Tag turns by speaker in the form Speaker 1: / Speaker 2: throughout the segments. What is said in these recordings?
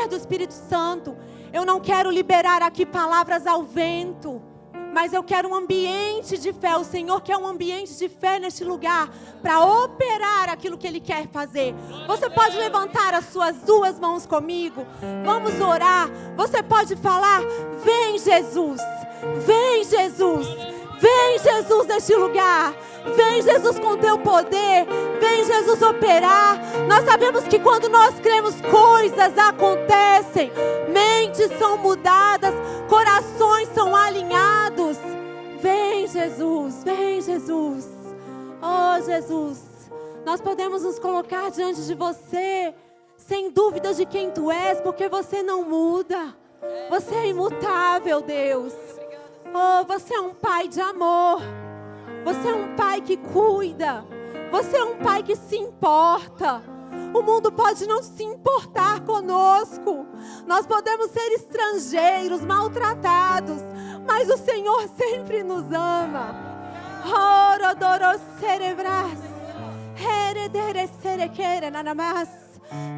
Speaker 1: poder do Espírito Santo. Eu não quero liberar aqui palavras ao vento, mas eu quero um ambiente de fé. O Senhor quer um ambiente de fé neste lugar, para operar aquilo que Ele quer fazer. Você pode levantar as suas duas mãos comigo? Vamos orar. Você pode falar: vem Jesus, vem Jesus, vem Jesus neste lugar. Vem Jesus com teu poder, vem Jesus operar. Nós sabemos que quando nós cremos, coisas acontecem, mentes são mudadas, corações são alinhados. Vem Jesus, vem Jesus. Oh Jesus, nós podemos nos colocar diante de você, sem dúvidas de quem tu és, porque você não muda. Você é imutável, Deus. Oh, você é um Pai de amor. Você é um Pai que cuida. Você é um Pai que se importa. O mundo pode não se importar conosco. Nós podemos ser estrangeiros, maltratados, mas o Senhor sempre nos ama.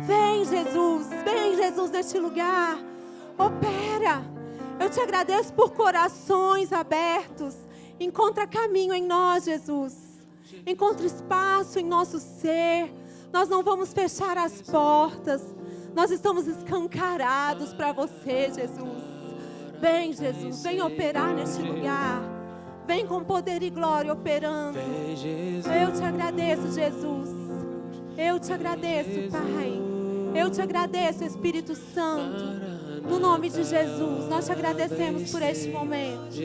Speaker 1: Vem Jesus neste lugar. Opera. Eu te agradeço por corações abertos. Encontra caminho em nós, Jesus. Encontra espaço em nosso ser. Nós não vamos fechar as portas. Nós estamos escancarados para você, Jesus. Vem, Jesus. Vem operar neste lugar. Vem com poder e glória operando. Eu te agradeço, Jesus. Eu te agradeço, Pai. Eu te agradeço, Espírito Santo. No nome de Jesus, nós te agradecemos por este momento.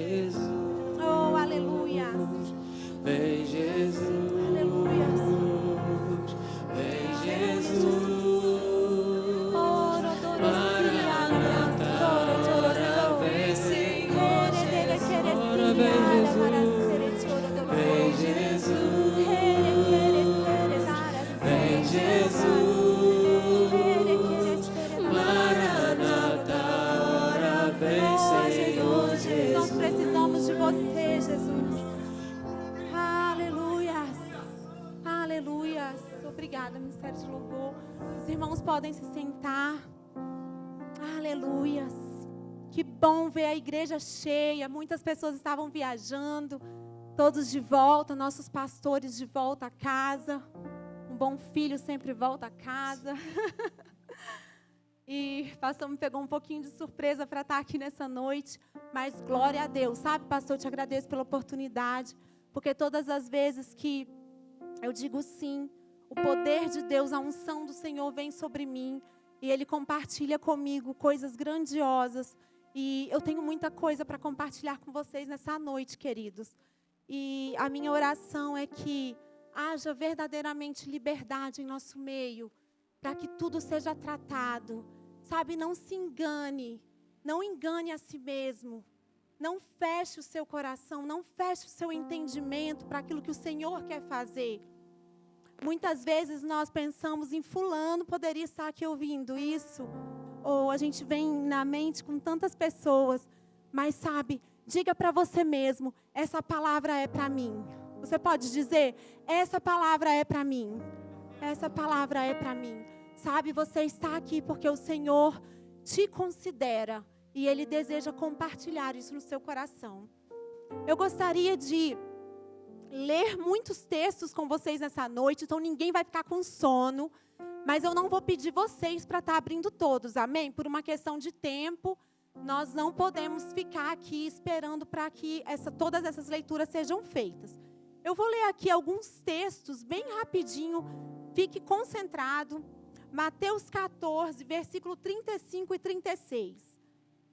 Speaker 1: Oh, aleluia.
Speaker 2: Vem Jesus.
Speaker 1: Aleluia.
Speaker 2: Vem Jesus. Vem Senhor. Vem Jesus. Vem Jesus. Maranata, ora vem Senhor.
Speaker 1: Nós precisamos de você, Jesus. Aleluias. Aleluias. Obrigada, Ministério de Louvor. Os irmãos podem se sentar. Aleluias. Que bom ver a igreja cheia. Muitas pessoas estavam viajando. Todos de volta, nossos pastores de volta a casa. Um bom filho sempre volta a casa. E o pastor me pegou um pouquinho de surpresa para estar aqui nessa noite. Mas glória a Deus. Sabe, pastor, eu te agradeço pela oportunidade. Porque todas as vezes que eu digo sim, o poder de Deus, a unção do Senhor vem sobre mim. E Ele compartilha comigo coisas grandiosas. E eu tenho muita coisa para compartilhar com vocês nessa noite, queridos. E a minha oração é que haja verdadeiramente liberdade em nosso meio, para que tudo seja tratado. Sabe, não se engane, não engane a si mesmo. Não feche o seu coração, não feche o seu entendimento para aquilo que o Senhor quer fazer. Muitas vezes nós pensamos em fulano poderia estar aqui ouvindo isso. Ou a gente vem na mente com tantas pessoas. Mas sabe, diga para você mesmo, essa palavra é para mim. Você pode dizer, essa palavra é para mim. Essa palavra é para mim. Sabe, você está aqui porque o Senhor te considera. E Ele deseja compartilhar isso no seu coração. Eu gostaria de ler muitos textos com vocês nessa noite. Então ninguém vai ficar com sono. Mas eu não vou pedir vocês para estar abrindo todos, amém? Por uma questão de tempo, nós não podemos ficar aqui esperando para que todas essas leituras sejam feitas. Eu vou ler aqui alguns textos bem rapidinho, fique concentrado. Mateus 14, versículo 35 e 36.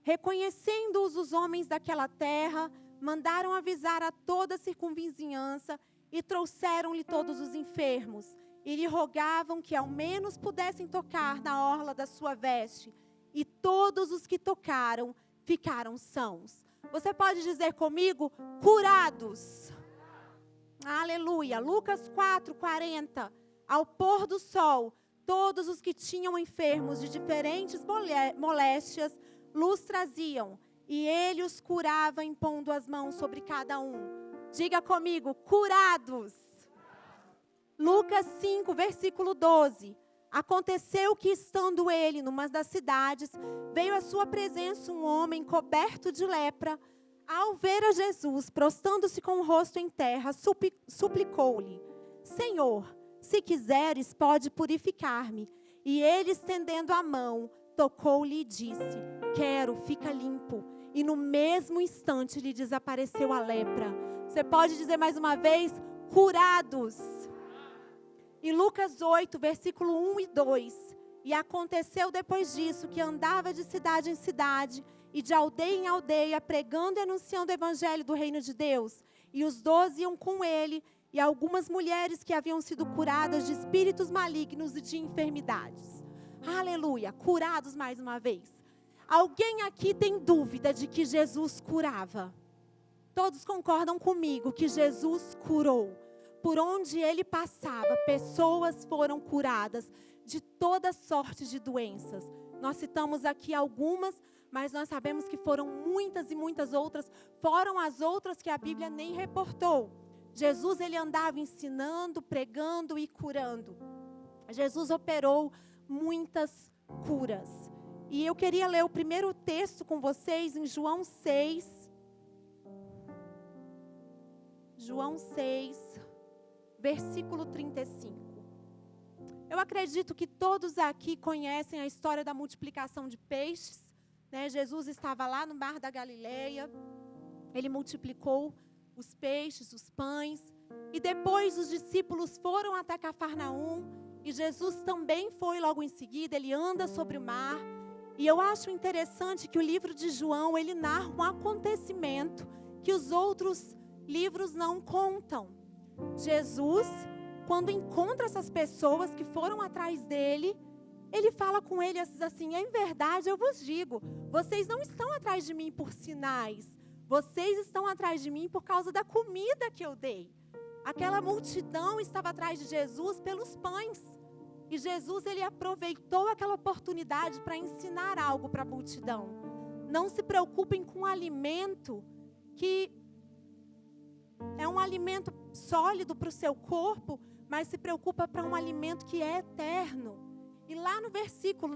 Speaker 1: Reconhecendo-os os homens daquela terra, mandaram avisar a toda a circunvizinhança e trouxeram-lhe todos os enfermos. E lhe rogavam que ao menos pudessem tocar na orla da sua veste. E todos os que tocaram ficaram sãos. Você pode dizer comigo, curados. Aleluia. Lucas 4, 40. Ao pôr do sol, todos os que tinham enfermos de diferentes moléstias, luz traziam. E ele os curava impondo as mãos sobre cada um. Diga comigo, curados. Lucas 5, versículo 12. Aconteceu que, estando ele numa das cidades, veio à sua presença um homem coberto de lepra. Ao ver a Jesus, prostrando-se com o rosto em terra, suplicou-lhe: Senhor, se quiseres, pode purificar-me. E ele, estendendo a mão, tocou-lhe e disse: Quero, fica limpo. E no mesmo instante lhe desapareceu a lepra. Você pode dizer mais uma vez: curados. Em Lucas 8, versículo 1 e 2. E aconteceu depois disso que andava de cidade em cidade e de aldeia em aldeia, pregando e anunciando o evangelho do reino de Deus. E os 12 iam com ele, e algumas mulheres que haviam sido curadas de espíritos malignos e de enfermidades. Aleluia, curados mais uma vez. Alguém aqui tem dúvida de que Jesus curava? Todos concordam comigo que Jesus curou. Por onde ele passava, pessoas foram curadas de toda sorte de doenças. Nós citamos aqui algumas, mas nós sabemos que foram muitas e muitas outras. Foram as outras que a Bíblia nem reportou. Jesus, ele andava ensinando, pregando e curando. Jesus operou muitas curas. E eu queria ler o primeiro texto com vocês em João 6. João 6. Versículo 35. Eu acredito que todos aqui conhecem a história da multiplicação de peixes, né? Jesus estava lá no mar da Galileia, ele multiplicou os peixes, os pães, e depois os discípulos foram até Cafarnaum, e Jesus também foi logo em seguida, ele anda sobre o mar, e eu acho interessante que o livro de João, ele narra um acontecimento que os outros livros não contam. Jesus, quando encontra essas pessoas que foram atrás dele, ele fala com eles assim: em verdade eu vos digo, vocês não estão atrás de mim por sinais, vocês estão atrás de mim por causa da comida que eu dei. Aquela multidão estava atrás de Jesus pelos pães. E Jesus, ele aproveitou aquela oportunidade para ensinar algo para a multidão. Não se preocupem com o alimento que é um alimento sólido para o seu corpo, mas se preocupa para um alimento que é eterno. E lá no versículo,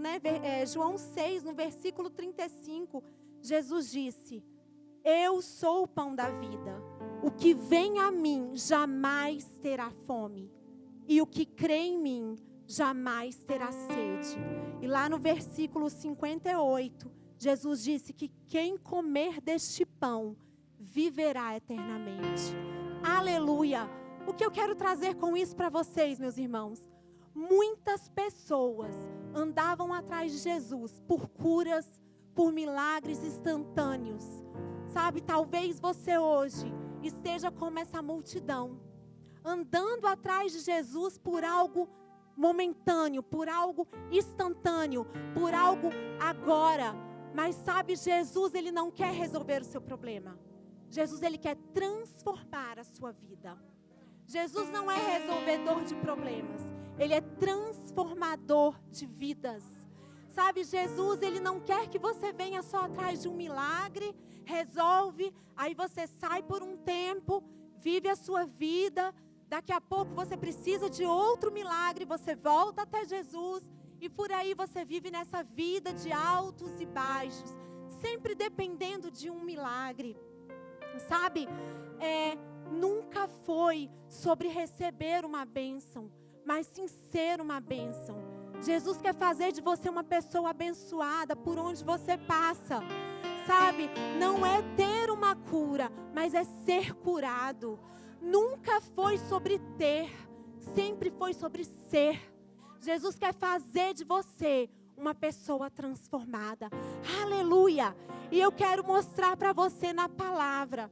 Speaker 1: João 6, no versículo 35, Jesus disse: Eu sou o pão da vida. O que vem a mim jamais terá fome. E o que crê em mim jamais terá sede. E lá no versículo 58, Jesus disse que quem comer deste pão viverá eternamente. Aleluia! O que eu quero trazer com isso para vocês, meus irmãos? Muitas pessoas andavam atrás de Jesus por curas, por milagres instantâneos. Sabe, talvez você hoje esteja como essa multidão, andando atrás de Jesus por algo momentâneo, por algo instantâneo, por algo agora. Mas sabe, Jesus, ele não quer resolver o seu problema. Jesus, ele quer transformar a sua vida. Jesus não é resolvedor de problemas. Ele é transformador de vidas. Sabe, Jesus, ele não quer que você venha só atrás de um milagre, resolve, aí você sai por um tempo, vive a sua vida, daqui a pouco você precisa de outro milagre, você volta até Jesus, e por aí você vive nessa vida de altos e baixos, sempre dependendo de um milagre. Sabe, nunca foi sobre receber uma bênção, mas sim ser uma bênção. Jesus quer fazer de você uma pessoa abençoada por onde você passa. Sabe, não é ter uma cura, mas é ser curado. Nunca foi sobre ter, sempre foi sobre ser. Jesus quer fazer de você uma pessoa transformada. Aleluia! E eu quero mostrar para você na palavra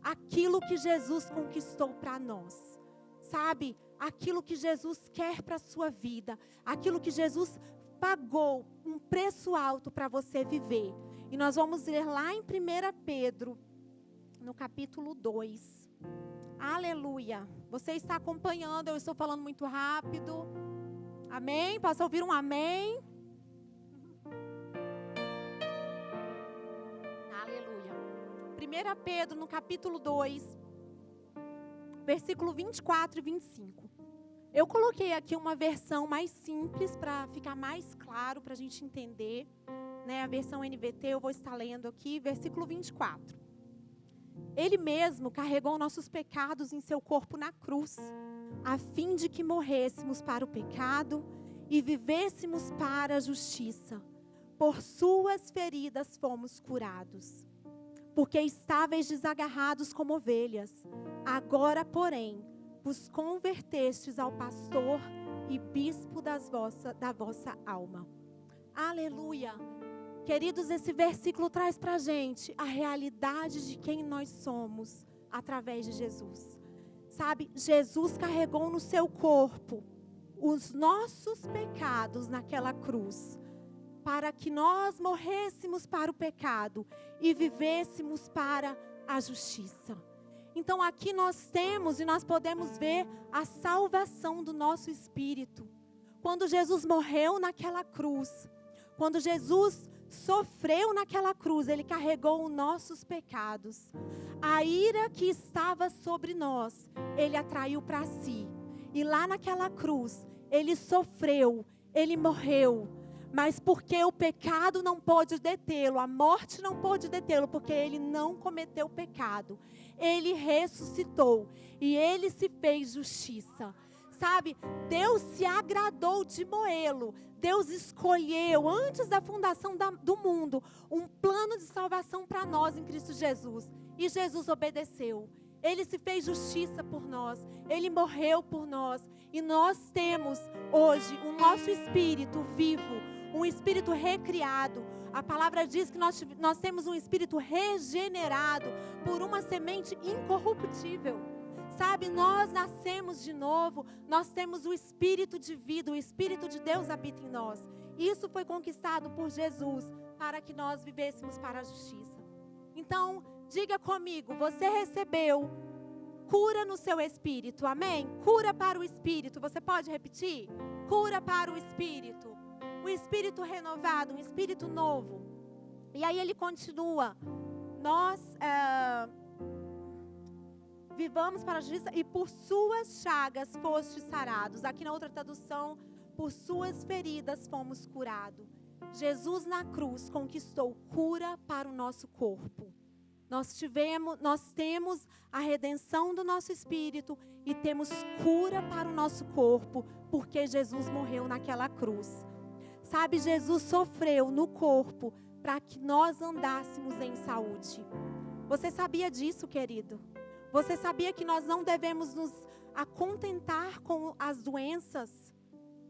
Speaker 1: aquilo que Jesus conquistou para nós. Sabe, aquilo que Jesus quer para a sua vida, aquilo que Jesus pagou um preço alto para você viver. E nós vamos ler lá em 1 Pedro, no capítulo 2. Aleluia! Você está acompanhando, eu estou falando muito rápido. Amém? Posso ouvir um amém? Aleluia! 1 Pedro, no capítulo 2, versículo 24 e 25. Eu coloquei aqui uma versão mais simples para ficar mais claro, para a gente entender. Né? A versão NVT, eu vou estar lendo aqui, versículo 24. Ele mesmo carregou nossos pecados em seu corpo na cruz, a fim de que morrêssemos para o pecado e vivêssemos para a justiça. Por suas feridas fomos curados. Porque estáveis desagarrados como ovelhas, agora, porém, vos convertestes ao pastor e bispo da vossa alma. Aleluia! Queridos, esse versículo traz para a gente a realidade de quem nós somos através de Jesus. Sabe, Jesus carregou no seu corpo os nossos pecados naquela cruz, para que nós morrêssemos para o pecado e vivêssemos para a justiça. Então aqui nós temos e nós podemos ver a salvação do nosso espírito. Quando Jesus morreu naquela cruz, quando Jesus sofreu naquela cruz, Ele carregou os nossos pecados. A ira que estava sobre nós, Ele atraiu para si. E lá naquela cruz, Ele sofreu, Ele morreu. Mas porque o pecado não pôde detê-lo, a morte não pôde detê-lo, porque Ele não cometeu pecado. Ele ressuscitou e Ele se fez justiça. Sabe, Deus se agradou de moê-lo. Deus escolheu, antes da fundação do mundo, um plano de salvação para nós em Cristo Jesus. E Jesus obedeceu. Ele se fez justiça por nós. Ele morreu por nós. E nós temos hoje o nosso espírito vivo, um espírito recriado. A palavra diz que nós temos um espírito regenerado por uma semente incorruptível. Sabe, nós nascemos de novo, nós temos o Espírito de vida, o Espírito de Deus habita em nós. Isso foi conquistado por Jesus, para que nós vivêssemos para a justiça. Então, diga comigo, você recebeu cura no seu espírito, amém? Cura para o espírito, você pode repetir? Cura para o espírito, um espírito renovado, um espírito novo. E aí ele continua, nós... vivamos para a justiça e por suas chagas fostes sarados. Aqui na outra tradução, por suas feridas fomos curados. Jesus na cruz conquistou cura para o nosso corpo. Nós temos a redenção do nosso espírito e temos cura para o nosso corpo, porque Jesus morreu naquela cruz. Sabe, Jesus sofreu no corpo para que nós andássemos em saúde. Você sabia disso, querido? Você sabia que nós não devemos nos acontentar com as doenças?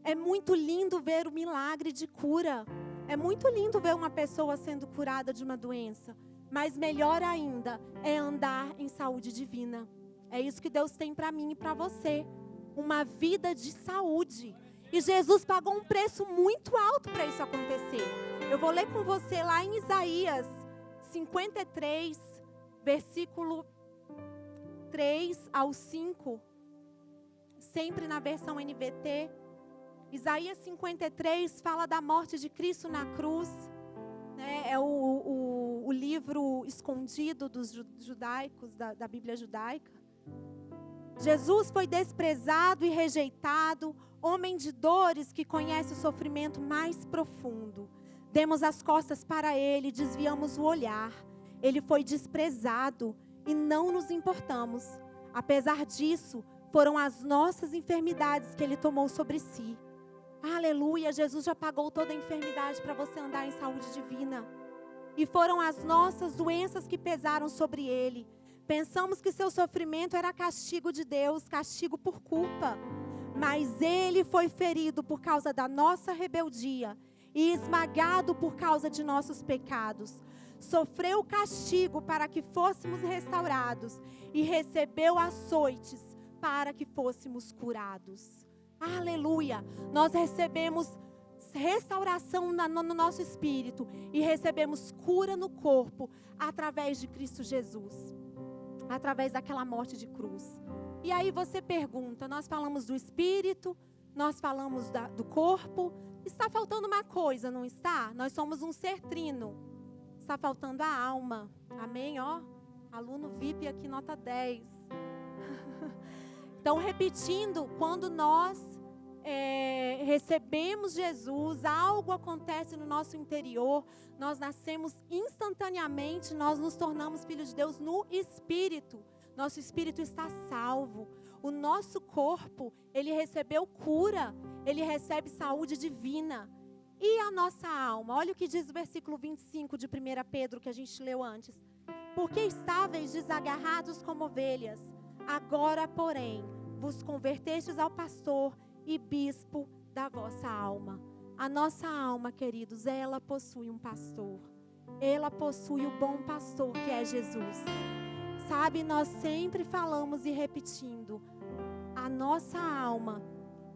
Speaker 1: É muito lindo ver o milagre de cura. É muito lindo ver uma pessoa sendo curada de uma doença. Mas melhor ainda é andar em saúde divina. É isso que Deus tem para mim e para você. Uma vida de saúde. E Jesus pagou um preço muito alto para isso acontecer. Eu vou ler com você lá em Isaías 53, versículo 3 ao 5, sempre na versão NVT. Isaías 53 fala da morte de Cristo na cruz, né? É o livro escondido dos judaicos, da Bíblia judaica. Jesus foi desprezado e rejeitado, homem de dores que conhece o sofrimento mais profundo. Demos as costas para ele, desviamos o olhar. Ele foi desprezado e não nos importamos. Apesar disso, foram as nossas enfermidades que Ele tomou sobre si. Aleluia, Jesus já pagou toda a enfermidade para você andar em saúde divina. E foram as nossas doenças que pesaram sobre Ele. Pensamos que seu sofrimento era castigo de Deus, castigo por culpa. Mas Ele foi ferido por causa da nossa rebeldia e esmagado por causa de nossos pecados. Sofreu castigo para que fôssemos restaurados e recebeu açoites para que fôssemos curados. Aleluia! Nós recebemos restauração no nosso espírito e recebemos cura no corpo através de Cristo Jesus, através daquela morte de cruz. E aí você pergunta, nós falamos do espírito, nós falamos do corpo, está faltando uma coisa, não está? Nós somos um ser trino. Está faltando a alma. Amém, ó? Aluno VIP aqui, nota 10. Então, repetindo, quando nós recebemos Jesus, algo acontece no nosso interior, nós nascemos instantaneamente, nós nos tornamos filhos de Deus no Espírito. Nosso espírito está salvo. O nosso corpo, ele recebeu cura, ele recebe saúde divina. E a nossa alma? Olha o que diz o versículo 25 de 1 Pedro, que a gente leu antes. Porque estáveis desagarrados como ovelhas, agora, porém, vos convertestes ao pastor e bispo da vossa alma. A nossa alma, queridos, ela possui um pastor. Ela possui o bom pastor, que é Jesus. Sabe, nós sempre falamos e repetindo, a nossa alma,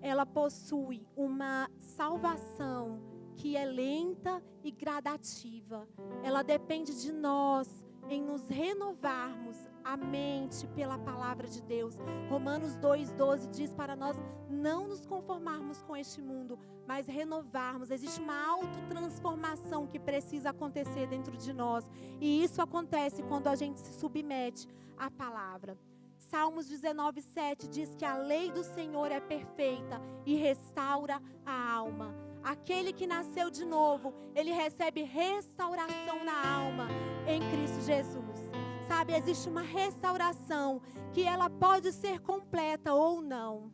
Speaker 1: ela possui uma salvação que é lenta e gradativa. Ela depende de nós em nos renovarmos a mente pela palavra de Deus. Romanos 2,12 diz para nós não nos conformarmos com este mundo, mas renovarmos. Existe uma autotransformação que precisa acontecer dentro de nós. E isso acontece quando a gente se submete à palavra. Salmos 19,7 diz que a lei do Senhor é perfeita e restaura a alma. Aquele que nasceu de novo, ele recebe restauração na alma em Cristo Jesus. Sabe, existe uma restauração que ela pode ser completa ou não.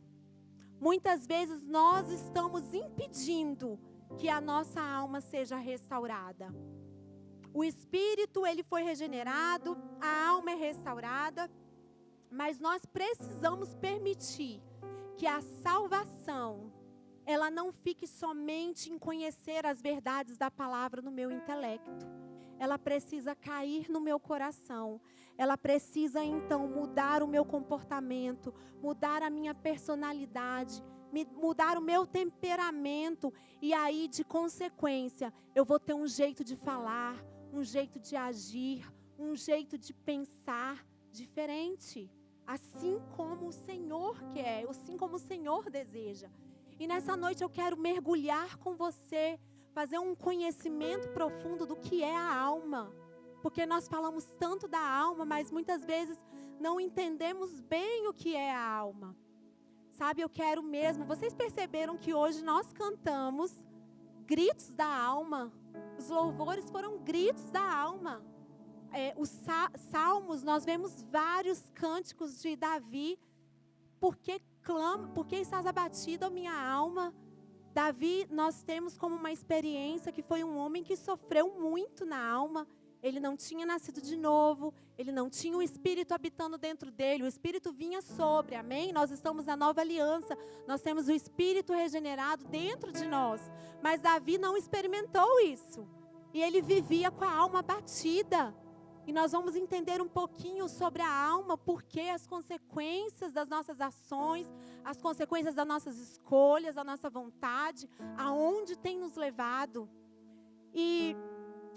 Speaker 1: Muitas vezes nós estamos impedindo que a nossa alma seja restaurada. O espírito, ele foi regenerado, a alma é restaurada, mas nós precisamos permitir que a salvação, ela não fique somente em conhecer as verdades da palavra no meu intelecto. Ela precisa cair no meu coração. Ela precisa, então, mudar o meu comportamento, mudar a minha personalidade, mudar o meu temperamento. E aí, de consequência, eu vou ter um jeito de falar, um jeito de agir, um jeito de pensar diferente. Assim como o Senhor quer, assim como o Senhor deseja. E nessa noite eu quero mergulhar com você, fazer um conhecimento profundo do que é a alma. Porque nós falamos tanto da alma, mas muitas vezes não entendemos bem o que é a alma. Sabe, eu quero mesmo. Vocês perceberam que hoje nós cantamos gritos da alma. Os louvores foram gritos da alma. Os salmos, nós vemos vários cânticos de Davi. Porque estás abatida, minha alma? Davi, nós temos como uma experiência que foi um homem que sofreu muito na alma. Ele não tinha nascido de novo, ele não tinha o Espírito habitando dentro dele, o Espírito vinha sobre, amém? Nós estamos na nova aliança, nós temos o Espírito regenerado dentro de nós. Mas Davi não experimentou isso, e ele vivia com a alma abatida. E nós vamos entender um pouquinho sobre a alma, porque as consequências das nossas ações, as consequências das nossas escolhas, da nossa vontade, aonde tem nos levado. E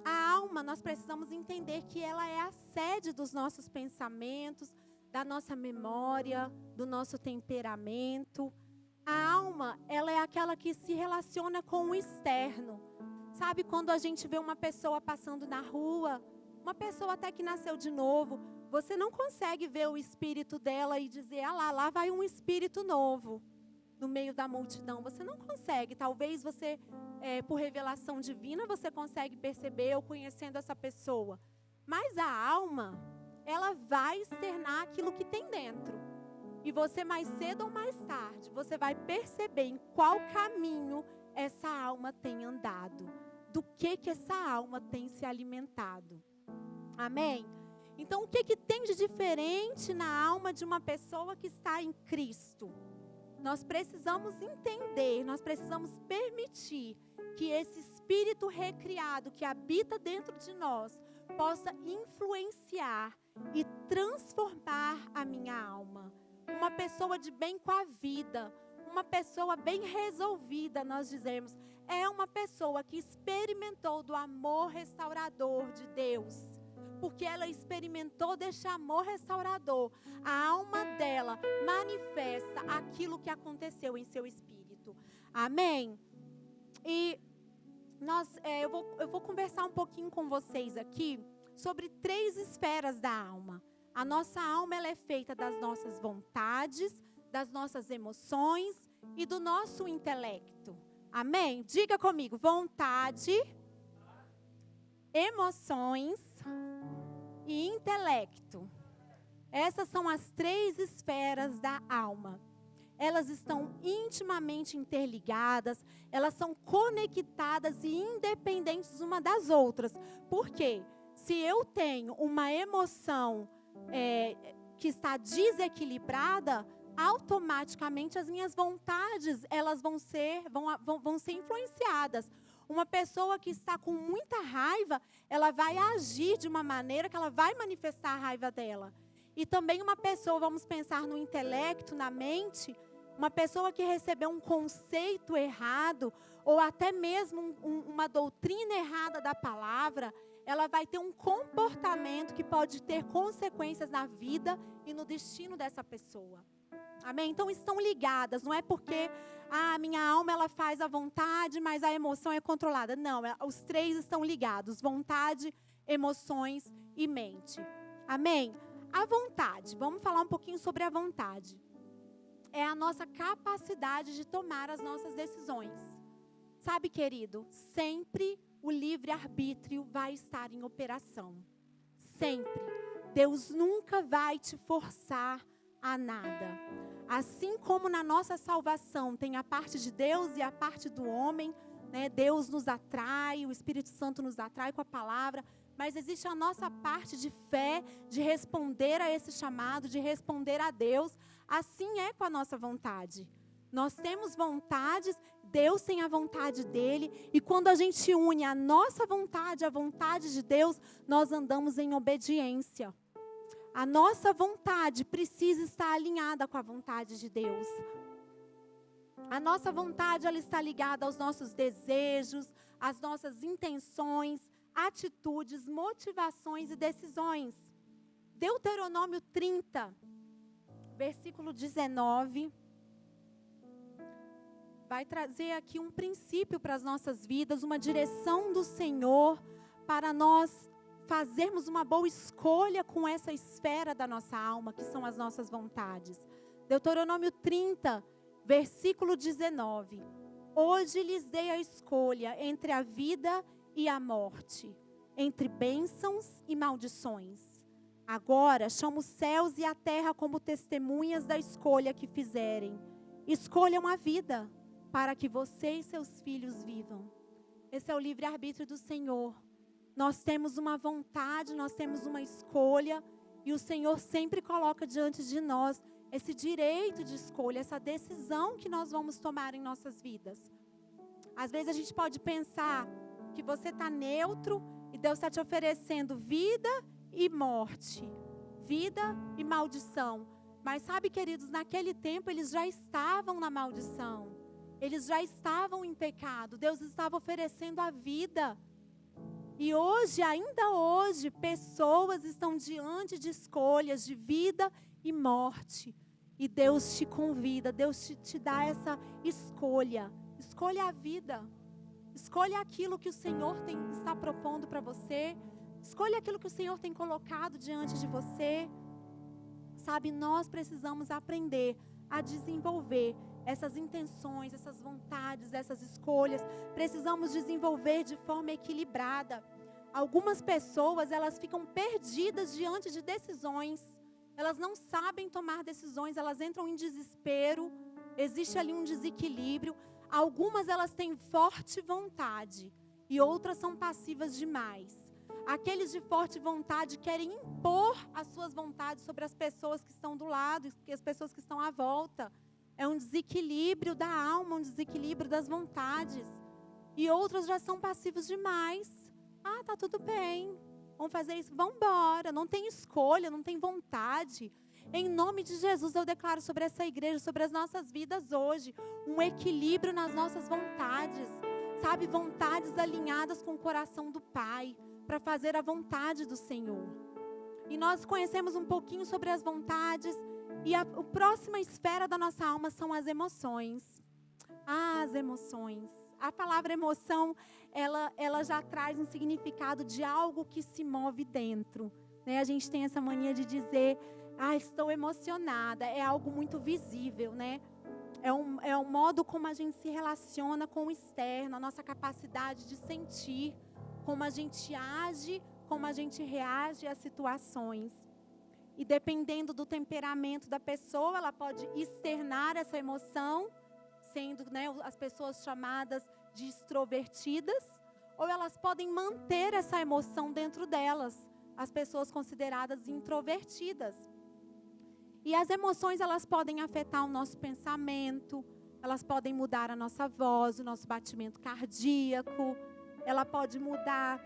Speaker 1: a alma, nós precisamos entender que ela é a sede dos nossos pensamentos, da nossa memória, do nosso temperamento. A alma, ela é aquela que se relaciona com o externo. Sabe, quando a gente vê uma pessoa passando na rua, uma pessoa até que nasceu de novo, você não consegue ver o espírito dela e dizer, lá vai um espírito novo no meio da multidão. Você não consegue. Talvez você, por revelação divina, você consegue perceber ou conhecendo essa pessoa. Mas a alma, ela vai externar aquilo que tem dentro. E você, mais cedo ou mais tarde, você vai perceber em qual caminho essa alma tem andado. Do que essa alma tem se alimentado. Amém? Então, o que tem de diferente na alma de uma pessoa que está em Cristo? Nós precisamos entender, nós precisamos permitir que esse Espírito recriado que habita dentro de nós possa influenciar e transformar a minha alma. Uma pessoa de bem com a vida, uma pessoa bem resolvida, nós dizemos, é uma pessoa que experimentou do amor restaurador de Deus. Porque ela experimentou deste amor restaurador. A alma dela manifesta aquilo que aconteceu em seu espírito. Amém? E eu vou conversar um pouquinho com vocês aqui sobre 3 esferas da alma. A nossa alma, ela é feita das nossas vontades, das nossas emoções e do nosso intelecto. Amém? Diga comigo: vontade, emoções e intelecto. Essas são as 3 esferas da alma. Elas estão intimamente interligadas, elas são conectadas e independentes uma das outras. Por quê? Se eu tenho uma emoção que está desequilibrada, automaticamente as minhas vontades elas vão ser influenciadas. Uma pessoa que está com muita raiva, ela vai agir de uma maneira que ela vai manifestar a raiva dela. E também uma pessoa, vamos pensar no intelecto, na mente, uma pessoa que recebeu um conceito errado, ou até mesmo uma doutrina errada da palavra, ela vai ter um comportamento que pode ter consequências na vida e no destino dessa pessoa. Amém? Então estão ligadas, não é porque a minha alma ela faz a vontade, mas a emoção é controlada. Não, os 3 estão ligados, vontade, emoções e mente. Amém? A vontade, vamos falar um pouquinho sobre a vontade. É a nossa capacidade de tomar as nossas decisões. Sabe, querido, sempre o livre-arbítrio vai estar em operação. Sempre. Deus nunca vai te forçar a nada. Assim como na nossa salvação tem a parte de Deus e a parte do homem, né? Deus nos atrai, o Espírito Santo nos atrai com a palavra, mas existe a nossa parte de fé, de responder a esse chamado, de responder a Deus. Assim é com a nossa vontade. Nós temos vontades, Deus tem a vontade dele, e quando a gente une a nossa vontade à vontade de Deus, nós andamos em obediência. A nossa vontade precisa estar alinhada com a vontade de Deus. A nossa vontade ela está ligada aos nossos desejos, às nossas intenções, atitudes, motivações e decisões. Deuteronômio 30, versículo 19, vai trazer aqui um princípio para as nossas vidas, uma direção do Senhor para nós fazermos uma boa escolha com essa esfera da nossa alma, que são as nossas vontades. Deuteronômio 30, versículo 19. Hoje lhes dei a escolha entre a vida e a morte, entre bênçãos e maldições. Agora chamo os céus e a terra como testemunhas da escolha que fizerem. Escolham a vida, para que você e seus filhos vivam. Esse é o livre-arbítrio do Senhor. Nós temos uma vontade, nós temos uma escolha, e o Senhor sempre coloca diante de nós esse direito de escolha, essa decisão que nós vamos tomar em nossas vidas. Às vezes a gente pode pensar que você está neutro e Deus está te oferecendo vida e morte, vida e maldição. Mas sabe, queridos, naquele tempo eles já estavam na maldição, eles já estavam em pecado. Deus estava oferecendo a vida. E hoje, ainda hoje, pessoas estão diante de escolhas de vida e morte. E Deus te convida, Deus te dá essa escolha. Escolha a vida. Escolha aquilo que o Senhor está propondo para você. Escolha aquilo que o Senhor tem colocado diante de você. Sabe, nós precisamos aprender a desenvolver essas intenções, essas vontades, essas escolhas. Precisamos desenvolver de forma equilibrada. Algumas pessoas, elas ficam perdidas diante de decisões. Elas não sabem tomar decisões, elas entram em desespero. Existe ali um desequilíbrio. Algumas, elas têm forte vontade e outras são passivas demais. Aqueles de forte vontade querem impor as suas vontades sobre as pessoas que estão do lado e as pessoas que estão à volta. É um desequilíbrio da alma, um desequilíbrio das vontades. E outros já são passivos demais. Ah, tá tudo bem, vamos fazer isso, vamos embora. Não tem escolha, não tem vontade. Em nome de Jesus, eu declaro sobre essa igreja, sobre as nossas vidas hoje, um equilíbrio nas nossas vontades. Sabe, vontades alinhadas com o coração do Pai, para fazer a vontade do Senhor. E nós conhecemos um pouquinho sobre as vontades. E a próxima esfera da nossa alma são as emoções. As emoções. A palavra emoção, ela já traz um significado de algo que se move dentro. Né? A gente tem essa mania de dizer, estou emocionada. É algo muito visível, né? É um modo como a gente se relaciona com o externo, a nossa capacidade de sentir, como a gente age, como a gente reage às situações. E dependendo do temperamento da pessoa, ela pode externar essa emoção, sendo, né, as pessoas chamadas de extrovertidas, ou elas podem manter essa emoção dentro delas, as pessoas consideradas introvertidas. E as emoções, elas podem afetar o nosso pensamento, elas podem mudar a nossa voz, o nosso batimento cardíaco, ela pode mudar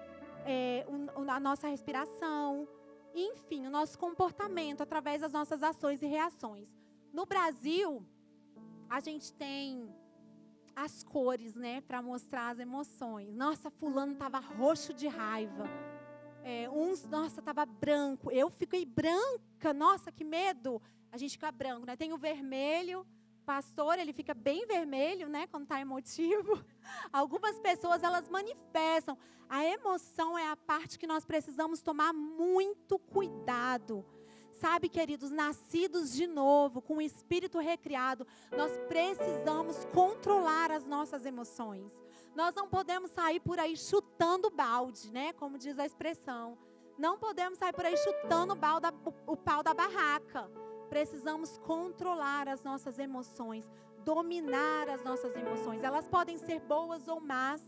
Speaker 1: a nossa respiração, enfim, o nosso comportamento através das nossas ações e reações. No Brasil, a gente tem as cores, né, para mostrar as emoções. Nossa, fulano estava roxo de raiva. Nossa, estava branco. Eu fiquei branca. Nossa, que medo. A gente fica branco, né? Tem o vermelho. Pastor, ele fica bem vermelho, né, quando está emotivo. Algumas pessoas, elas manifestam. A emoção é a parte que nós precisamos tomar muito cuidado. Sabe, queridos, nascidos de novo, com o espírito recriado, nós precisamos controlar as nossas emoções. Nós não podemos sair por aí chutando balde, né, como diz a expressão. Não podemos sair por aí chutando o pau da barraca. Precisamos controlar as nossas emoções, dominar as nossas emoções. Elas podem ser boas ou más,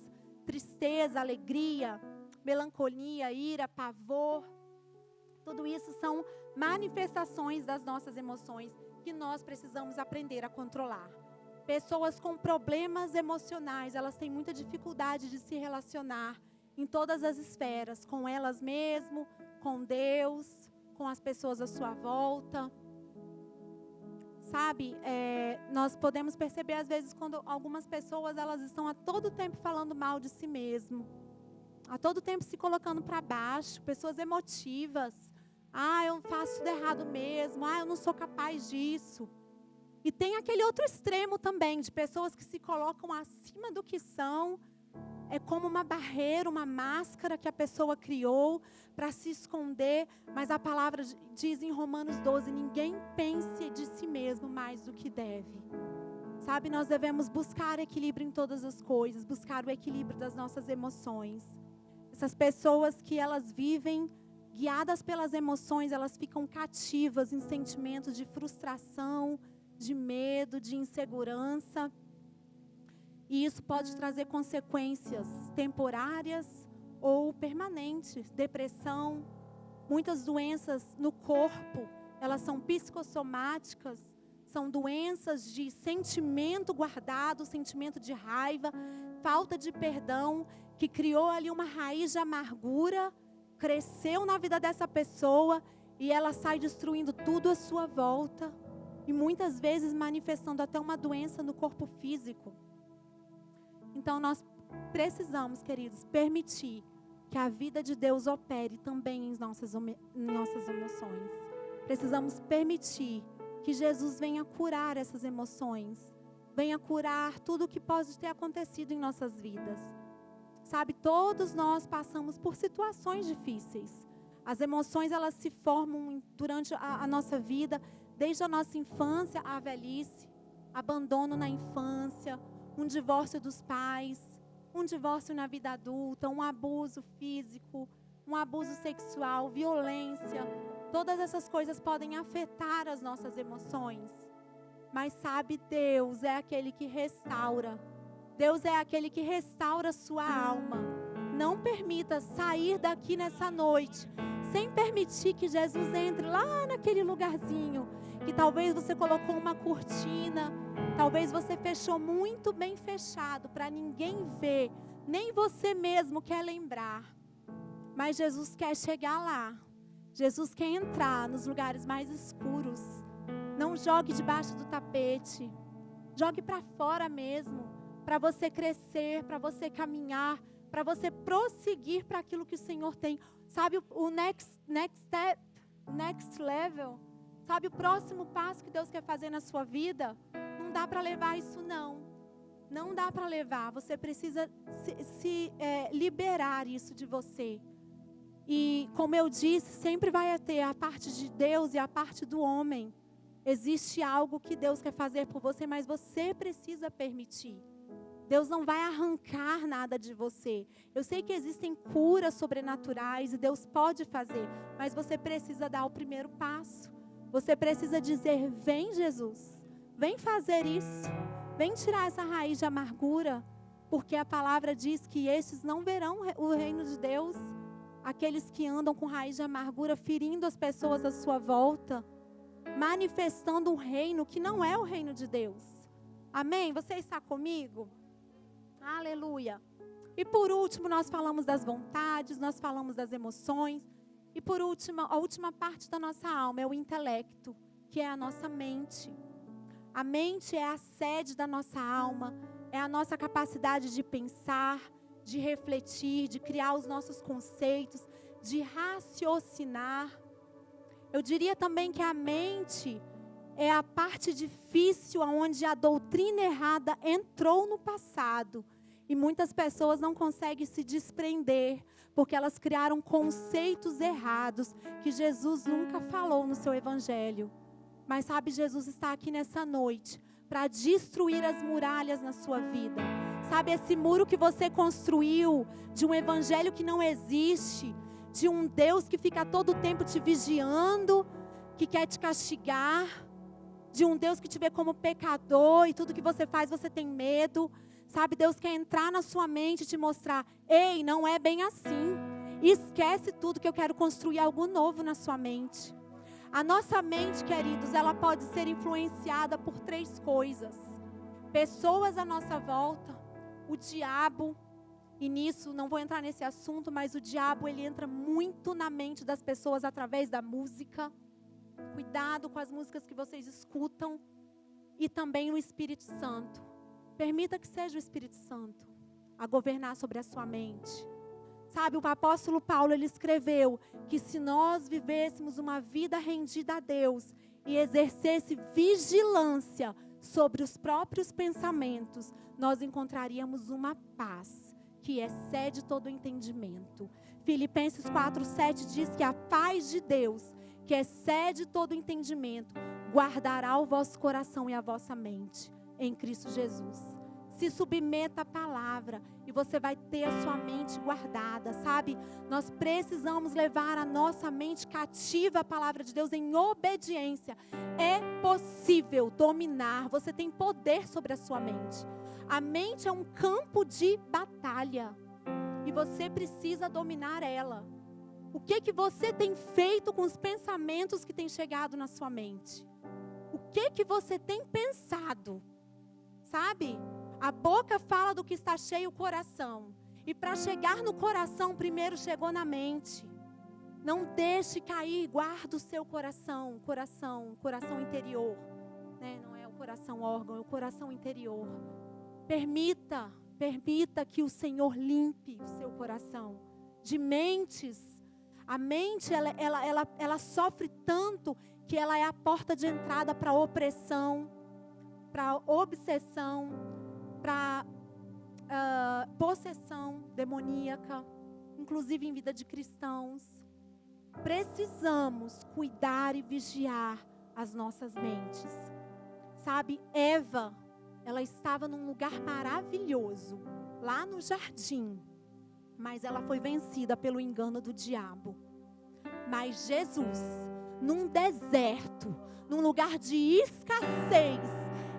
Speaker 1: tristeza, alegria, melancolia, ira, pavor. Tudo isso são manifestações das nossas emoções que nós precisamos aprender a controlar. Pessoas com problemas emocionais, elas têm muita dificuldade de se relacionar em todas as esferas, com elas mesmas, com Deus, com as pessoas à sua volta. Sabe, nós podemos perceber às vezes quando algumas pessoas, elas estão a todo tempo falando mal de si mesmo, a todo tempo se colocando para baixo, pessoas emotivas. Eu faço tudo errado mesmo, eu não sou capaz disso. E tem aquele outro extremo também, de pessoas que se colocam acima do que são. É como uma barreira, uma máscara que a pessoa criou para se esconder. Mas a palavra diz em Romanos 12, ninguém pense de si mesmo mais do que deve. Sabe, nós devemos buscar equilíbrio em todas as coisas, buscar o equilíbrio das nossas emoções. Essas pessoas que elas vivem guiadas pelas emoções, elas ficam cativas em sentimentos de frustração, de medo, de insegurança. E isso pode trazer consequências temporárias ou permanentes. Depressão, muitas doenças no corpo, elas são psicossomáticas, são doenças de sentimento guardado, sentimento de raiva, falta de perdão, que criou ali uma raiz de amargura, cresceu na vida dessa pessoa e ela sai destruindo tudo à sua volta. E muitas vezes manifestando até uma doença no corpo físico. Então nós precisamos, queridos, permitir que a vida de Deus opere também em nossas emoções. Precisamos permitir que Jesus venha curar essas emoções. Venha curar tudo o que pode ter acontecido em nossas vidas. Sabe, todos nós passamos por situações difíceis. As emoções, elas se formam durante a nossa vida, desde a nossa infância à velhice, abandono na infância, um divórcio dos pais, um divórcio na vida adulta, um abuso físico, um abuso sexual, violência. Todas essas coisas podem afetar as nossas emoções. Mas sabe, Deus é aquele que restaura. Deus é aquele que restaura a sua alma. Não permita sair daqui nessa noite sem permitir que Jesus entre lá naquele lugarzinho que talvez você colocou uma cortina, talvez você fechou muito bem fechado para ninguém ver, nem você mesmo quer lembrar. Mas Jesus quer chegar lá. Jesus quer entrar nos lugares mais escuros. Não jogue debaixo do tapete. Jogue para fora mesmo, para você crescer, para você caminhar, para você prosseguir para aquilo que o Senhor tem. Sabe o next step, next level? Sabe o próximo passo que Deus quer fazer na sua vida? Não dá para levar isso não. Não dá para levar. Você precisa liberar isso de você. E como eu disse, sempre vai ter a parte de Deus e a parte do homem. Existe algo que Deus quer fazer por você, mas você precisa permitir. Deus não vai arrancar nada de você. Eu sei que existem curas sobrenaturais e Deus pode fazer, mas você precisa dar o primeiro passo. Você precisa dizer: vem, Jesus, vem fazer isso. Vem tirar essa raiz de amargura, porque a palavra diz que estes não verão o reino de Deus. Aqueles que andam com raiz de amargura, ferindo as pessoas à sua volta, manifestando um reino que não é o reino de Deus. Amém? Você está comigo? Aleluia. E por último, nós falamos das vontades, nós falamos das emoções. E por último, a última parte da nossa alma é o intelecto, que é a nossa mente. A mente é a sede da nossa alma, é a nossa capacidade de pensar, de refletir, de criar os nossos conceitos, de raciocinar. Eu diria também que a mente é a parte difícil onde a doutrina errada entrou no passado. E muitas pessoas não conseguem se desprender, porque elas criaram conceitos errados que Jesus nunca falou no seu evangelho. Mas sabe, Jesus está aqui nessa noite para destruir as muralhas na sua vida. Sabe, esse muro que você construiu de um evangelho que não existe, de um Deus que fica todo o tempo te vigiando, que quer te castigar, de um Deus que te vê como pecador e tudo que você faz você tem medo. Sabe, Deus quer entrar na sua mente e te mostrar: ei, não é bem assim. Esquece tudo que eu quero construir algo novo na sua mente. A nossa mente, queridos, ela pode ser influenciada por 3 coisas: pessoas à nossa volta, o diabo, e nisso, não vou entrar nesse assunto, mas o diabo, ele entra muito na mente das pessoas através da música. Cuidado com as músicas que vocês escutam. E também o Espírito Santo. Permita que seja o Espírito Santo a governar sobre a sua mente. Sabe, o apóstolo Paulo, ele escreveu que se nós vivêssemos uma vida rendida a Deus e exercesse vigilância sobre os próprios pensamentos, nós encontraríamos uma paz que excede todo o entendimento. Filipenses 4:7 diz que a paz de Deus, que excede todo o entendimento, guardará o vosso coração e a vossa mente em Cristo Jesus. Se submeta à palavra e você vai ter a sua mente guardada, sabe? Nós precisamos levar a nossa mente cativa à palavra de Deus em obediência. É possível dominar, você tem poder sobre a sua mente. A mente é um campo de batalha e você precisa dominar ela. O que você tem feito com os pensamentos que têm chegado na sua mente? O que você tem pensado? Sabe? A boca fala do que está cheio o coração. E para chegar no coração, primeiro chegou na mente. Não deixe cair, guarda o seu coração, coração interior. Né? Não é o coração órgão, é o coração interior. Permita que o Senhor limpe o seu coração de mentes. A mente, ela sofre tanto que ela é a porta de entrada para opressão, para obsessão, para possessão demoníaca, inclusive em vida de cristãos. Precisamos cuidar e vigiar as nossas mentes. Sabe, Eva, ela estava num lugar maravilhoso, lá no jardim, mas ela foi vencida pelo engano do diabo. Mas Jesus, num deserto, num lugar de escassez,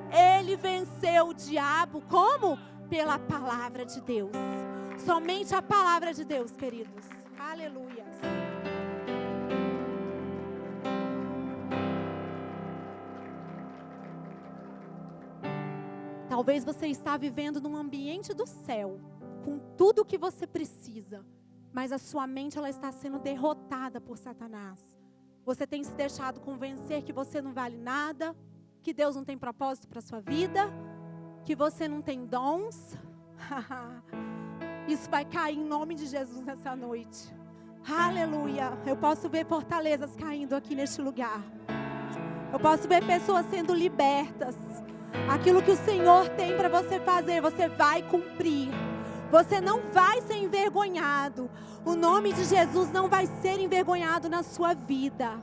Speaker 1: Ele venceu o diabo como? Pela palavra de Deus. Somente a palavra de Deus, queridos. Aleluia. Talvez você está vivendo num ambiente do céu, com tudo o que você precisa, mas a sua mente ela está sendo derrotada por Satanás. Você tem se deixado convencer que você não vale nada, que Deus não tem propósito para a sua vida, que você não tem dons. Isso vai cair em nome de Jesus nessa noite. Aleluia. Eu posso ver fortalezas caindo aqui neste lugar. Eu posso ver pessoas sendo libertas. Aquilo que o Senhor tem para você fazer, você vai cumprir. Você não vai ser envergonhado. O nome de Jesus não vai ser envergonhado na sua vida.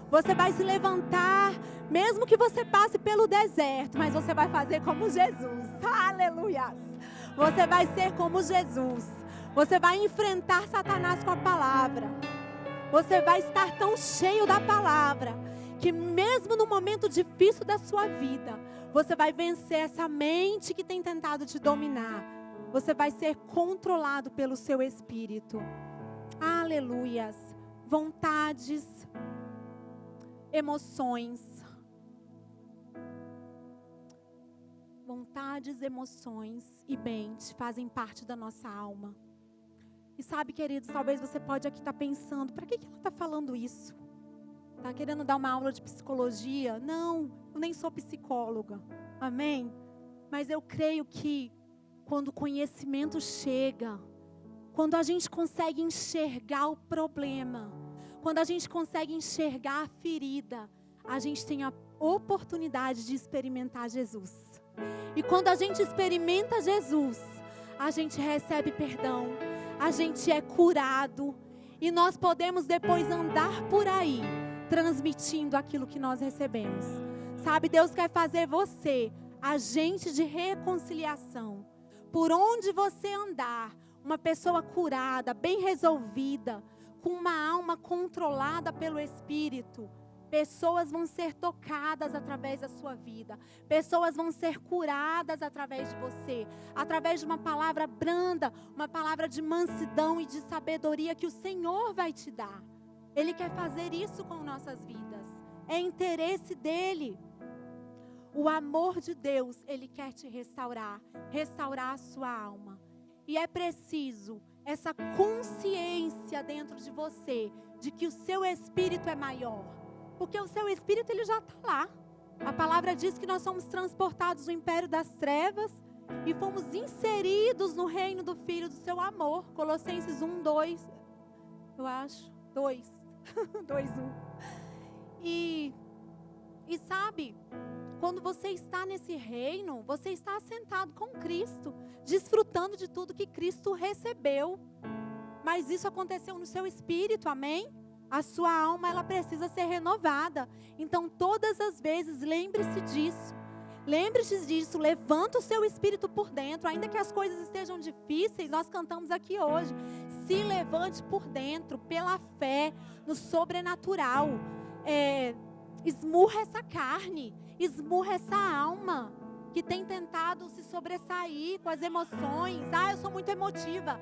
Speaker 1: Você vai se levantar, mesmo que você passe pelo deserto, mas você vai fazer como Jesus. Aleluia! Você vai ser como Jesus. Você vai enfrentar Satanás com a palavra. Você vai estar tão cheio da palavra que mesmo no momento difícil da sua vida, você vai vencer essa mente que tem tentado te dominar. Você vai ser controlado pelo seu espírito. Aleluias. Vontades, emoções. Vontades, emoções e mente fazem parte da nossa alma. E sabe, queridos, talvez você pode aqui estar pensando, para que ela está falando isso? Está querendo dar uma aula de psicologia? Não, eu nem sou psicóloga. Amém? Mas eu creio que quando o conhecimento chega, quando a gente consegue enxergar o problema, quando a gente consegue enxergar a ferida, a gente tem a oportunidade de experimentar Jesus. E quando a gente experimenta Jesus, a gente recebe perdão, a gente é curado e nós podemos depois andar por aí, transmitindo aquilo que nós recebemos. Sabe, Deus quer fazer você agente de reconciliação. Por onde você andar, uma pessoa curada, bem resolvida, com uma alma controlada pelo Espírito, pessoas vão ser tocadas através da sua vida. Pessoas vão ser curadas através de você. Através de uma palavra branda, uma palavra de mansidão e de sabedoria que o Senhor vai te dar. Ele quer fazer isso com nossas vidas. É interesse dEle. O amor de Deus, Ele quer te restaurar. Restaurar a sua alma. E é preciso essa consciência dentro de você, de que o seu espírito é maior. Porque o seu espírito, ele já está lá. A palavra diz que nós somos transportados do império das trevas e fomos inseridos no reino do Filho do seu amor. Colossenses 1, 2, eu acho, 2, 2, 1. E sabe, quando você está nesse reino, você está assentado com Cristo, desfrutando de tudo que Cristo recebeu. Mas isso aconteceu no seu espírito, amém? A sua alma, ela precisa ser renovada. Então, todas as vezes, lembre-se disso. Lembre-se disso, levanta o seu espírito por dentro. Ainda que as coisas estejam difíceis, nós cantamos aqui hoje. Se levante por dentro, pela fé, no sobrenatural. Esmurra essa carne, esmurra essa alma que tem tentado se sobressair com as emoções. Eu sou muito emotiva.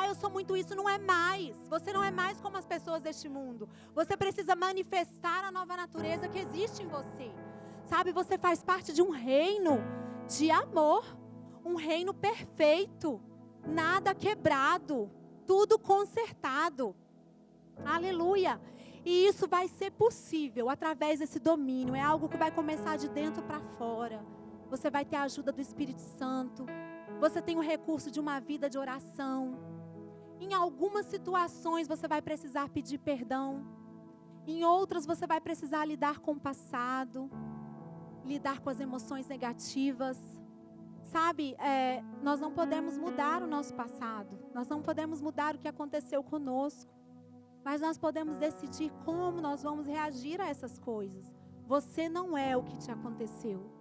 Speaker 1: Eu sou muito isso. Não é mais. Você não é mais como as pessoas deste mundo. Você precisa manifestar a nova natureza que existe em você. Sabe, você faz parte de um reino de amor. Um reino perfeito. Nada quebrado. Tudo consertado. Aleluia. E isso vai ser possível através desse domínio. É algo que vai começar de dentro para fora. Você vai ter a ajuda do Espírito Santo. Você tem o recurso de uma vida de oração. Em algumas situações você vai precisar pedir perdão. Em outras você vai precisar lidar com o passado. Lidar com as emoções negativas. Sabe, nós não podemos mudar o nosso passado. Nós não podemos mudar o que aconteceu conosco. Mas nós podemos decidir como nós vamos reagir a essas coisas. Você não é o que te aconteceu.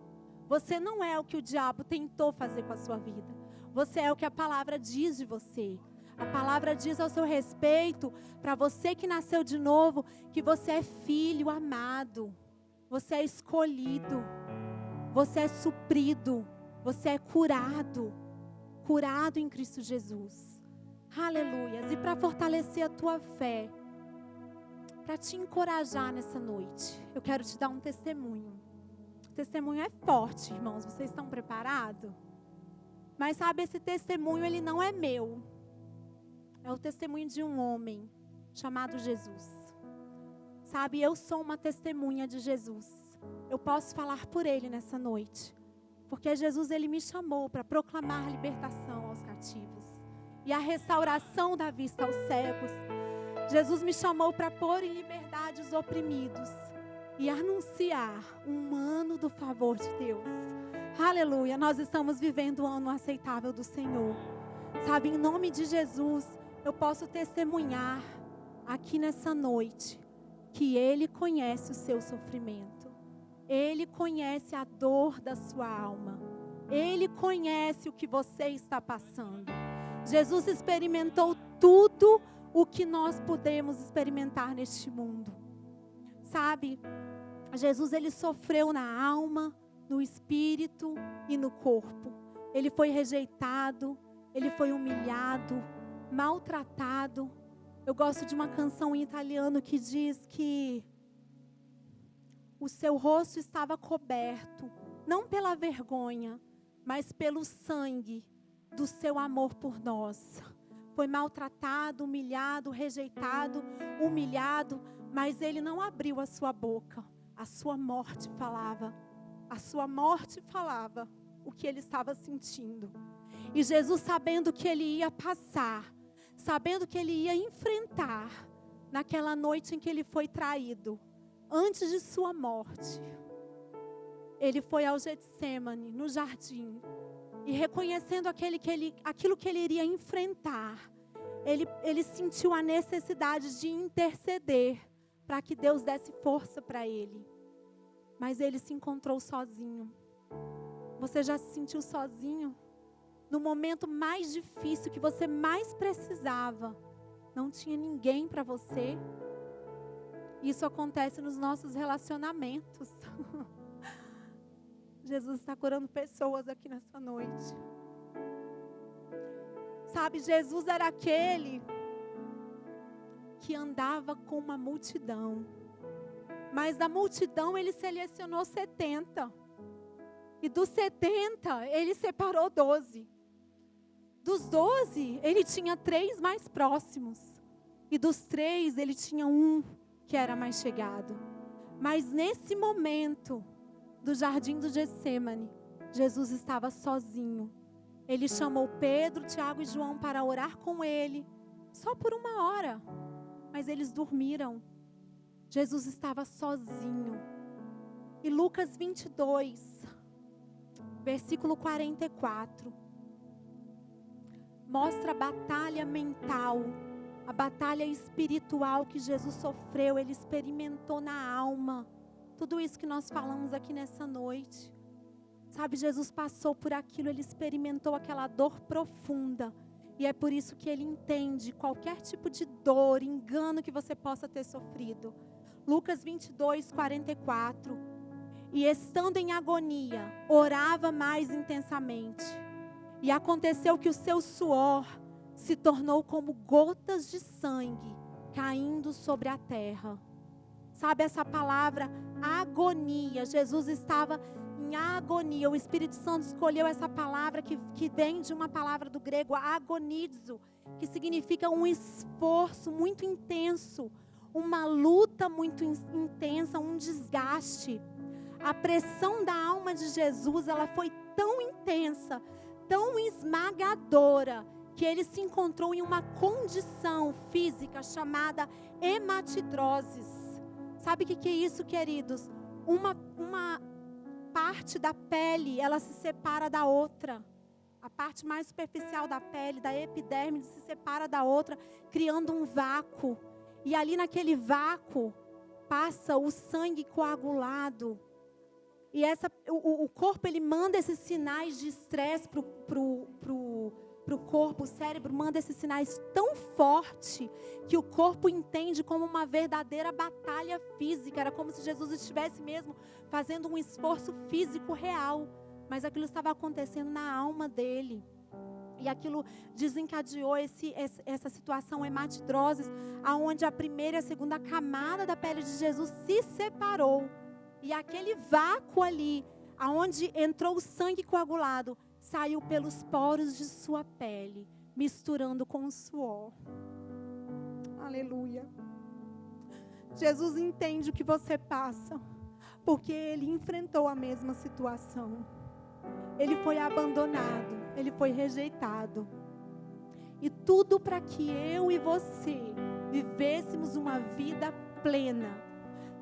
Speaker 1: Você não é o que o diabo tentou fazer com a sua vida. Você é o que a palavra diz de você. A palavra diz ao seu respeito, para você que nasceu de novo, que você é filho amado. Você é escolhido. Você é suprido. Você é curado. Curado em Cristo Jesus. Aleluia. E para fortalecer a tua fé, para te encorajar nessa noite, eu quero te dar um testemunho. O testemunho é forte, irmãos. Vocês estão preparados? Mas sabe, esse testemunho, ele não é meu. É o testemunho de um homem chamado Jesus. Sabe, eu sou uma testemunha de Jesus. Eu posso falar por ele nessa noite. Porque Jesus, ele me chamou para proclamar libertação aos cativos. E a restauração da vista aos cegos. Jesus me chamou para pôr em liberdade os oprimidos. E anunciar um ano do favor de Deus. Aleluia, nós estamos vivendo o ano aceitável do Senhor. Sabe, em nome de Jesus, eu posso testemunhar aqui nessa noite que Ele conhece o seu sofrimento. Ele conhece a dor da sua alma. Ele conhece o que você está passando. Jesus experimentou tudo o que nós podemos experimentar neste mundo. Sabe, Jesus, Ele sofreu na alma, no espírito e no corpo. Ele foi rejeitado, Ele foi humilhado, maltratado. Eu gosto de uma canção em italiano que diz que o seu rosto estava coberto, não pela vergonha, mas pelo sangue do seu amor por nós. Foi maltratado, humilhado, rejeitado, humilhado, mas Ele não abriu a sua boca. A sua morte falava. A sua morte falava o que Ele estava sentindo. E Jesus, sabendo que Ele ia passar, sabendo que Ele ia enfrentar, naquela noite em que Ele foi traído, antes de sua morte, Ele foi ao Getsêmani, no jardim, e reconhecendo aquilo que Ele iria enfrentar, Ele sentiu a necessidade de interceder, para que Deus desse força para Ele. Mas Ele se encontrou sozinho. Você já se sentiu sozinho? No momento mais difícil, que você mais precisava, não tinha ninguém para você? Isso acontece nos nossos relacionamentos. Jesus está curando pessoas aqui nessa noite. Sabe, Jesus era aquele que andava com uma multidão. Mas da multidão Ele selecionou 70. E dos 70, Ele separou 12. Dos 12, Ele tinha 3 mais próximos. E dos 3, Ele tinha um que era mais chegado. Mas nesse momento do jardim do Getsêmani, Jesus estava sozinho. Ele chamou Pedro, Tiago e João para orar com Ele. Só por 1 hora. Mas eles dormiram. Jesus estava sozinho. E Lucas 22, versículo 44, mostra a batalha mental, a batalha espiritual que Jesus sofreu, Ele experimentou na alma. Tudo isso que nós falamos aqui nessa noite. Sabe, Jesus passou por aquilo, Ele experimentou aquela dor profunda. E é por isso que Ele entende qualquer tipo de dor, engano que você possa ter sofrido. Lucas 22, 44. E estando em agonia, orava mais intensamente. E aconteceu que o seu suor se tornou como gotas de sangue caindo sobre a terra. Sabe essa palavra agonia? Jesus estava em agonia. O Espírito Santo escolheu essa palavra que vem de uma palavra do grego, agonizo, que significa um esforço muito intenso, uma luta muito intensa, um desgaste. A pressão da alma de Jesus, ela foi tão intensa, tão esmagadora, que Ele se encontrou em uma condição física chamada hematidroses. Sabe o que é isso, queridos? Uma parte da pele, ela se separa da outra. A parte mais superficial da pele, da epiderme, se separa da outra, criando um vácuo. E ali naquele vácuo, passa o sangue coagulado. E o corpo, ele manda esses sinais de estresse pro corpo, o cérebro manda esses sinais tão forte que o corpo entende como uma verdadeira batalha física. Era como se Jesus estivesse mesmo fazendo um esforço físico real, mas aquilo estava acontecendo na alma dele. E aquilo desencadeou essa situação hematidroses, aonde a primeira e a segunda camada da pele de Jesus se separou. E aquele vácuo ali, aonde entrou o sangue coagulado, saiu pelos poros de sua pele, misturando com o suor. Aleluia. Jesus entende o que você passa, porque Ele enfrentou a mesma situação. Ele foi abandonado, Ele foi rejeitado. E tudo para que eu e você vivêssemos uma vida plena.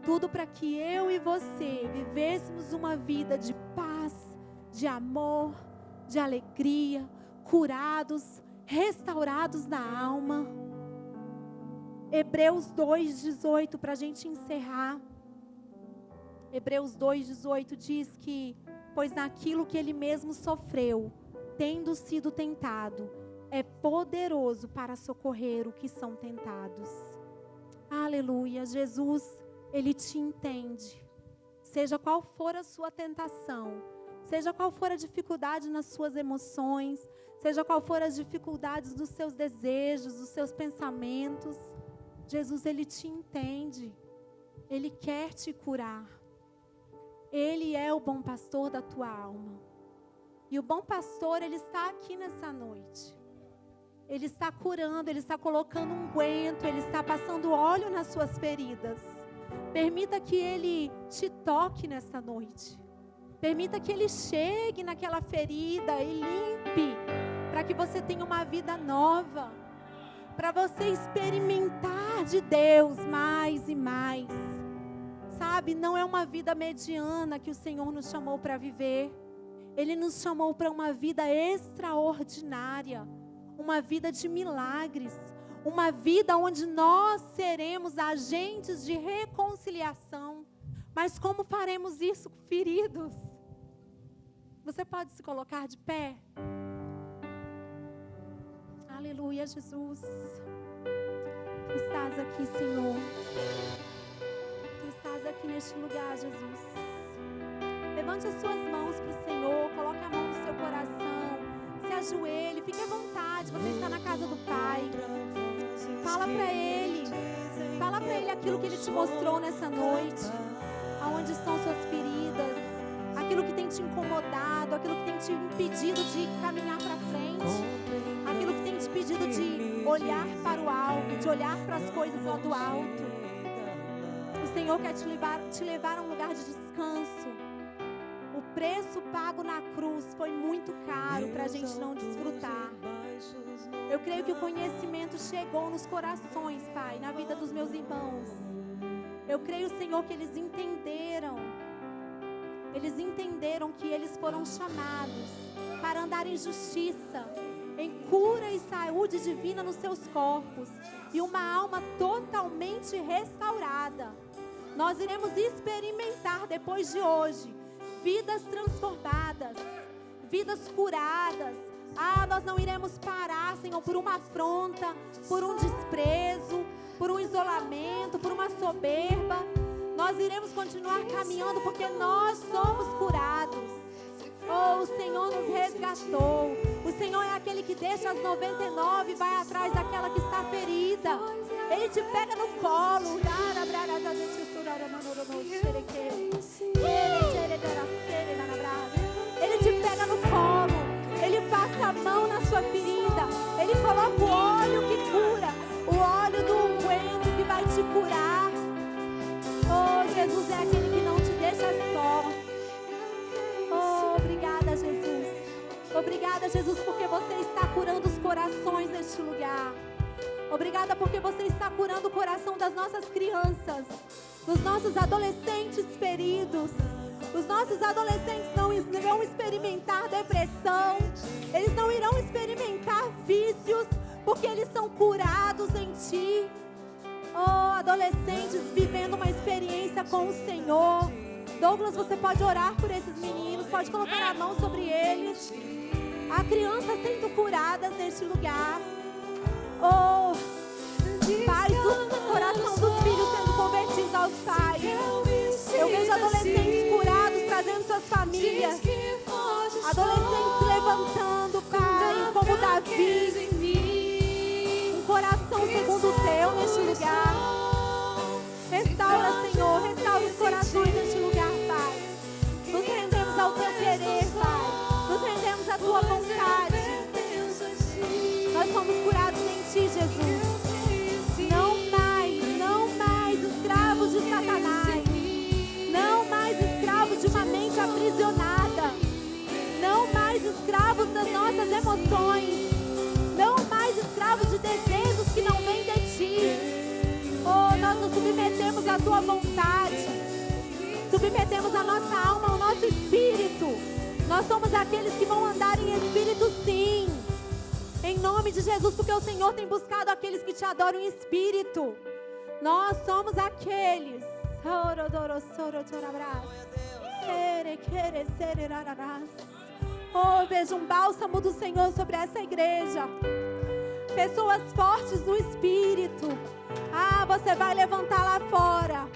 Speaker 1: Tudo para que eu e você vivêssemos uma vida de paz, de amor, de alegria, curados, restaurados na alma. Hebreus 2:18, para a gente encerrar. Hebreus 2:18 diz que, pois naquilo que ele mesmo sofreu, tendo sido tentado, é poderoso para socorrer os que são tentados. Aleluia, Jesus, Ele te entende. Seja qual for a sua tentação, seja qual for a dificuldade nas suas emoções, seja qual for as dificuldades dos seus desejos, dos seus pensamentos, Jesus, Ele te entende. Ele quer te curar. Ele é o bom pastor da tua alma. E o bom pastor, Ele está aqui nessa noite. Ele está curando, Ele está colocando um unguento, Ele está passando óleo nas suas feridas. Permita que Ele te toque nessa noite. Permita que Ele chegue naquela ferida e limpe, para que você tenha uma vida nova, para você experimentar de Deus mais e mais. Sabe, não é uma vida mediana que o Senhor nos chamou para viver. Ele nos chamou para uma vida extraordinária, uma vida de milagres, uma vida onde nós seremos agentes de reconciliação. Mas como faremos isso, feridos? Você pode se colocar de pé? Aleluia, Jesus. Tu estás aqui, Senhor. Tu estás aqui neste lugar, Jesus. Levante as suas mãos para o Senhor, coloque a mão no seu coração, se ajoelhe, fique à vontade, você está na casa do Pai. Fala para Ele aquilo que Ele te mostrou nessa noite, aonde estão suas feridas, aquilo que tem te incomodado, aquilo que tem te impedido de caminhar para frente, aquilo que tem te impedido de olhar para o alto, de olhar para as coisas lá do alto. O Senhor quer te levar a um lugar de descanso. O preço pago na cruz foi muito caro para a gente não desfrutar. Eu creio que o conhecimento chegou nos corações, Pai, na vida dos meus irmãos. Eu creio, Senhor, que eles entenderam que eles foram chamados para andar em justiça, em cura e saúde divina nos seus corpos e uma alma totalmente restaurada. Nós iremos experimentar depois de hoje vidas transformadas, vidas curadas. Nós não iremos parar, Senhor, por uma afronta, por um desprezo, por um isolamento, por uma soberba. Nós iremos continuar caminhando porque nós somos curados. O Senhor nos resgatou. O Senhor é aquele que deixa as 99 e vai atrás daquela que está ferida. Ele te pega no colo. Ele te pega no colo. Ele passa a mão na sua ferida. Ele coloca o óleo que cura, o óleo do unguento que vai te curar. Jesus é aquele que não te deixa só. Obrigada, Jesus. Obrigada, Jesus, porque você está curando os corações neste lugar. Obrigada porque você está curando o coração das nossas crianças, dos nossos adolescentes feridos. Os nossos adolescentes não irão experimentar depressão, eles não irão experimentar vícios, porque eles são curados em Ti. Adolescentes vivendo uma experiência com o Senhor. Douglas, você pode orar por esses meninos, pode colocar a mão sobre eles. Há crianças sendo curadas neste lugar. Pais, o coração dos filhos sendo convertidos aos pais. Eu vejo adolescentes curados, trazendo suas famílias. Adolescentes se levantando, Pai, como Davi. Um coração segundo o Teu neste lugar. Restaura, Senhor, restaura os corações neste lugar, Pai. Nos rendemos ao Teu querer, Pai. Nos rendemos à Tua vontade. Nós somos curados em Ti, Jesus. Não mais escravos de Satanás. Não mais escravos de uma mente aprisionada. Não mais escravos das nossas emoções. Não mais escravos de desejos que não vêm de Ti. Nós nos submetemos à Tua vontade. Submetemos a nossa alma ao nosso espírito. Nós somos aqueles que vão andar em espírito, sim. Em nome de Jesus, porque o Senhor tem buscado aqueles que te adoram em espírito. Nós somos aqueles. Oh, veja um bálsamo do Senhor sobre essa igreja. Pessoas fortes no espírito. Ah, você vai levantar lá fora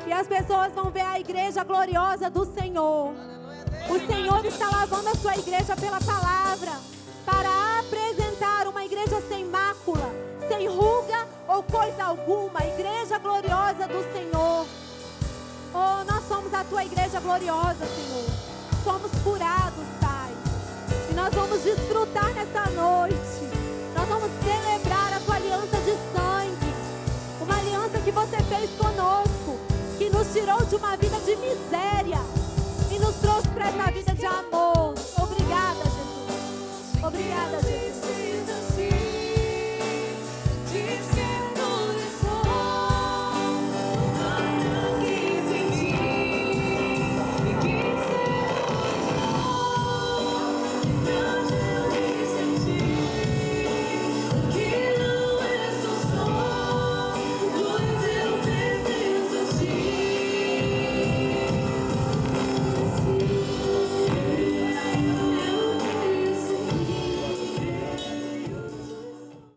Speaker 1: e as pessoas vão ver a igreja gloriosa do Senhor. O Senhor está lavando a sua igreja pela palavra, para apresentar uma igreja sem mácula, sem ruga ou coisa alguma. A igreja gloriosa do Senhor. Oh, nós somos a tua igreja gloriosa, Senhor. Somos curados, Pai. E nós vamos desfrutar nessa noite. Nós vamos celebrar a tua aliança de sangue. Uma aliança que você fez conosco, que nos tirou de uma vida de miséria.